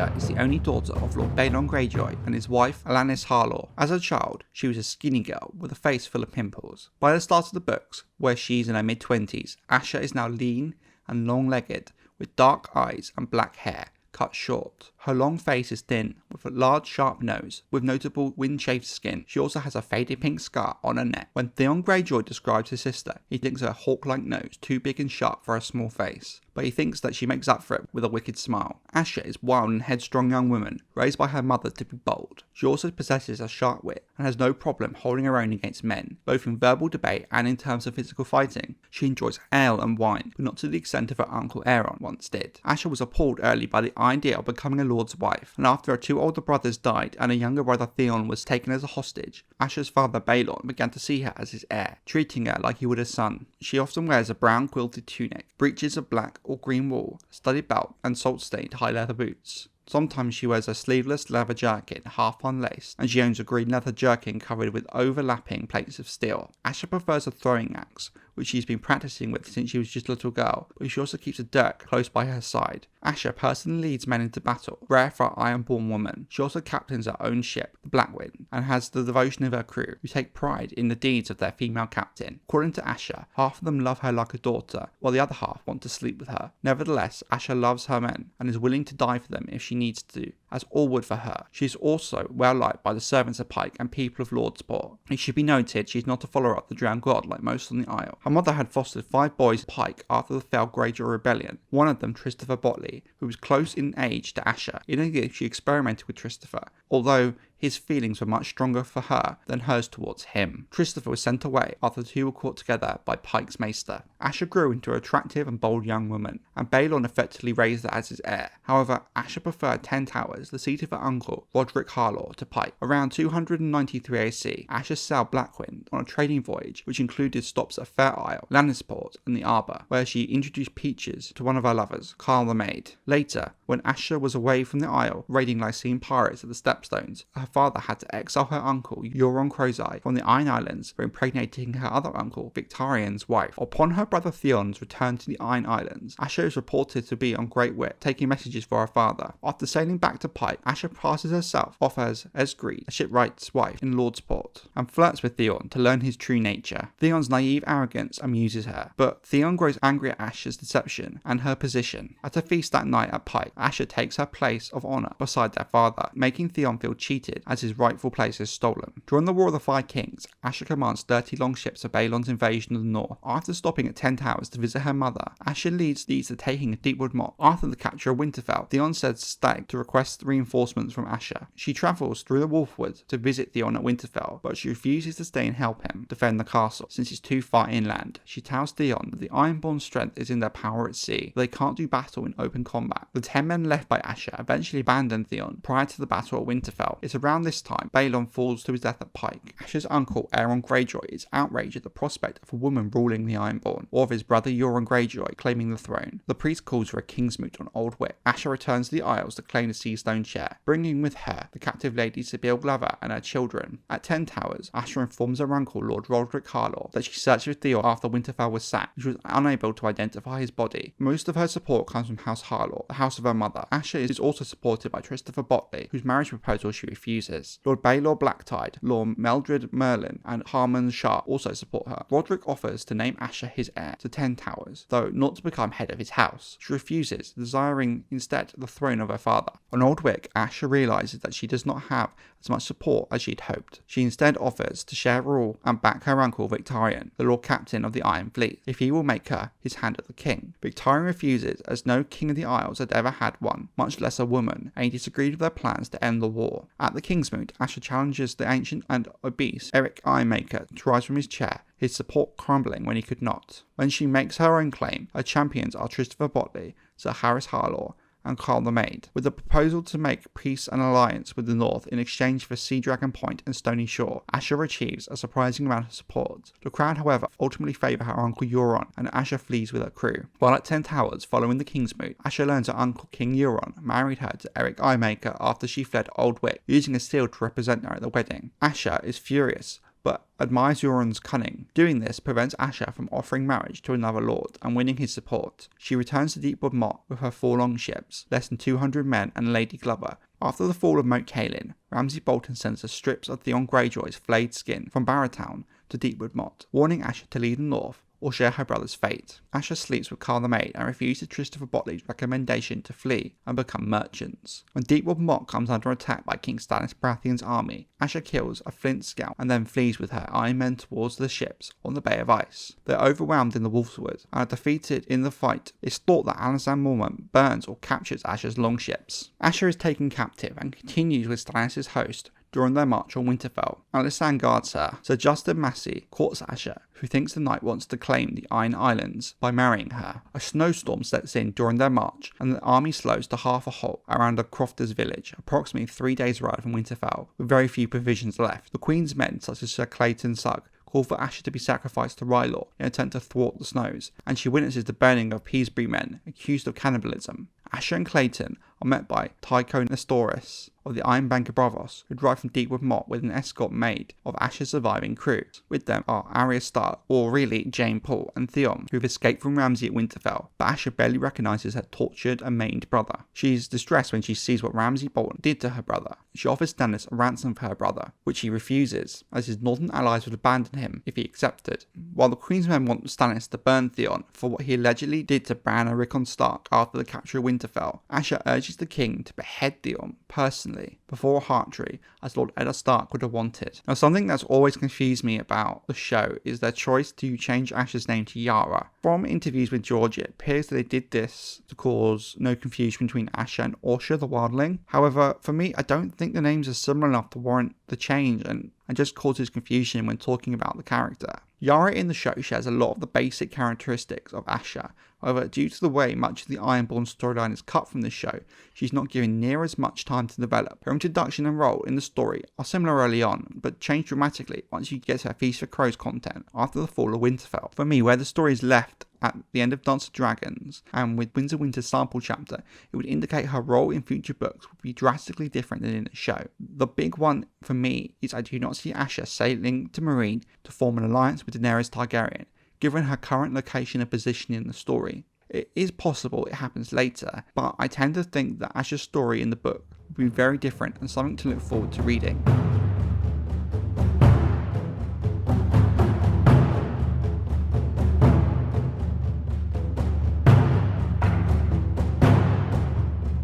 Asha is the only daughter of Lord Balon Greyjoy and his wife Stannis Baratheon. As a child, she was a skinny girl with a face full of pimples. By the start of the books, where she's in her mid-20s, Asha is now lean and long-legged, with dark eyes and black hair cut short. Her long face is thin, with a large sharp nose, with notable wind-chafed skin. She also has a faded pink scar on her neck. When Theon Greyjoy describes his sister, he thinks her hawk-like nose too big and sharp for her small face, but he thinks that she makes up for it with a wicked smile. Asha is a wild and headstrong young woman, raised by her mother to be bold. She also possesses a sharp wit, and has no problem holding her own against men, both in verbal debate and in terms of physical fighting. She enjoys ale and wine, but not to the extent of her uncle Aeron once did. Asha was appalled early by the idea of becoming a lord's wife, and after her two older brothers died and a younger brother Theon was taken as a hostage, Asha's father Balon began to see her as his heir, treating her like he would a son. She often wears a brown quilted tunic, breeches of black or green wool, studded belt, and salt-stained high leather boots. Sometimes she wears a sleeveless leather jacket half unlaced, and she owns a green leather jerkin covered with overlapping plates of steel. Asha prefers a throwing axe, which she's been practicing with since she was just a little girl, but she also keeps a dirk close by her side. Asha personally leads men into battle, rare for an Ironborn woman. She also captains her own ship, the Blackwind, and has the devotion of her crew, who take pride in the deeds of their female captain. According to Asha, half of them love her like a daughter, while the other half want to sleep with her. Nevertheless, Asha loves her men, and is willing to die for them if she needs to, as all would for her. She is also well liked by the servants of Pike and people of Lordsport. It should be noted she is not a follower of the drowned god like most on the Isle. Her mother had fostered 5 boys at Pike after the failed Greyjoy rebellion, one of them Christopher Botley, who was close in age to Asha. In a youth she experimented with Christopher, although his feelings were much stronger for her than hers towards him. Christopher was sent away after the two were caught together by Pike's maester. Asha grew into an attractive and bold young woman, and Balon effectively raised her as his heir. However, Asha preferred 10 Towers, the seat of her uncle, Roderick Harlaw, to Pike. Around 293 AC, Asha sailed Blackwind on a trading voyage which included stops at Fair Isle, Lannisport, and the Arbor, where she introduced Peaches to one of her lovers, Carl the Maid. Later, when Asha was away from the Isle, raiding Lycene pirates at the Stepstones, her father had to exile her uncle, Euron Greyjoy, from the Iron Islands for impregnating her other uncle, Victarion's wife. Upon her brother Theon's return to the Iron Islands, Asha is reported to be on great wit, taking messages for her father. After sailing back to Pike, Asha passes herself off as Esgreed, a shipwright's wife in Lordsport, and flirts with Theon to learn his true nature. Theon's naive arrogance amuses her, but Theon grows angry at Asha's deception and her position. At a feast that night at Pike, Asha takes her place of honour beside their father, making Theon feel cheated as his rightful place is stolen. During the War of the Five Kings, Asha commands 30 longships of Balon's invasion of the north. After stopping at 10 Towers to visit her mother, Asha leads to taking a Deepwood Motte. After the capture of Winterfell, Theon sends Stag to request reinforcements from Asha. She travels through the Wolfwood to visit Theon at Winterfell, but she refuses to stay and help him defend the castle, since it's too far inland. She tells Theon that the Ironborn's strength is in their power at sea, but they can't do battle in open combat. The 10 men left by Asha eventually abandon Theon prior to the battle at Winterfell. It's around this time Balon falls to his death at Pike. Asha's uncle Aeron Greyjoy is outraged at the prospect of a woman ruling the Ironborn, or of his brother Euron Greyjoy claiming the throne. The priest calls for a Kingsmoot on Old Wick. Asha returns to the Isles to claim the Seastone chair, bringing with her the captive lady Sibyl Glover and her children. At 10 Towers, Asha informs her uncle Lord Roderick Harlaw that she searched for Theon after Winterfell was sacked, which was unable to identify his body. Most of her support comes from House Harlaw, the house of her mother. Asha is also supported by Christopher Botley, whose marriage proposal she refuses. Lord Baelor Blacktide, Lord Meldred Merlin, and Harmon Sharp also support her. Roderick offers to name Asha his heir to 10 Towers, though not to become head of his house. She refuses, desiring instead the throne of her father. On Old Wick, Asha realises that she does not have as much support as she'd hoped. She instead offers to share rule and back her uncle Victarion, the Lord Captain of the Iron Fleet, if he will make her his hand of the king. Victarion refuses, as no king of the Isles had ever had one, much less a woman, and he disagreed with their plans to end the war. At the Kingsmoot, Asha challenges the ancient and obese Eric Ironmaker to rise from his chair, his support crumbling when he could not. When she makes her own claim, her champions are Christopher Botley, Sir Harris Harlaw, and Carl the Maid, with the proposal to make peace and alliance with the North in exchange for Sea Dragon Point and Stony Shore. Asha achieves a surprising amount of support. The crowd, however, ultimately favour her uncle Euron, and Asha flees with her crew. While at 10 Towers, following the Kingsmoot, Asha learns her uncle King Euron married her to Eric Eyemaker after she fled Old Wick, using a seal to represent her at the wedding. Asha is furious but admires Euron's cunning. Doing this prevents Asha from offering marriage to another lord and winning his support. She returns to Deepwood Motte with her 4 longships, less than 200 men, and Lady Glover. After the fall of Moat Cailin, Ramsey Bolton sends the strips of Theon Greyjoy's flayed skin from Baratheon to Deepwood Motte, warning Asha to lead north or share her brother's fate. Asha sleeps with Carl the Maid and refuses Christopher Botley's recommendation to flee and become merchants. When Deepwood Motte comes under attack by King Stannis Baratheon's army, Asha kills a Flint scout and then flees with her Iron Men towards the ships on the Bay of Ice. They're overwhelmed in the Wolfswood and are defeated in the fight. It's thought that Alexander Mormont burns or captures Asha's longships. Asha is taken captive and continues with Stannis' host during their march on Winterfell. Alysanne guards her. Sir Justin Massey courts Asha, who thinks the knight wants to claim the Iron Islands by marrying her. A snowstorm sets in during their march, and the army slows to half a halt around a crofters' village, approximately 3 days' ride from Winterfell, with very few provisions left. The Queen's men, such as Sir Clayton Sugg, call for Asha to be sacrificed to R'hllor in an attempt to thwart the snows, and she witnesses the burning of Peasbury men accused of cannibalism. Asha and Clayton are met by Tycho Nestoris of the Ironbanker Bravos, who drive from Deepwood Motte with an escort made of Asha's surviving crew. With them are Arya Stark, or really Jane Paul, and Theon, who've escaped from Ramsey at Winterfell, but Asha barely recognises her tortured and maimed brother. She's distressed when she sees what Ramsey Bolton did to her brother. She offers Stannis a ransom for her brother, which he refuses, as his northern allies would abandon him if he accepted. While the Queen's men want Stannis to burn Theon for what he allegedly did to Bran and Rickon Stark after the capture of Winterfell, Asha urges the king to behead Theon personally before Hartree, as Lord Eddard Stark would have wanted. Now, something that's always confused me about the show is their choice to change Asha's name to Yara. From interviews with George, it appears that they did this to cause no confusion between Asha and Orsha the Wildling. However, for me, I don't think the names are similar enough to warrant the change, and just causes confusion when talking about the character. Yara in the show shares a lot of the basic characteristics of Asha. However, due to the way much of the Ironborn storyline is cut from the show, she's not given near as much time to develop. Her introduction and role in the story are similar early on, but change dramatically once you get her Feast for Crows content after the fall of Winterfell. For me, where the story is left at the end of Dance of Dragons, and with Winter's sample chapter, it would indicate her role in future books would be drastically different than in the show. The big one for me is I do not see Asha sailing to Meereen to form an alliance with Daenerys Targaryen, given her current location and position in the story. It is possible it happens later, but I tend to think that Asha's story in the book will be very different and something to look forward to reading.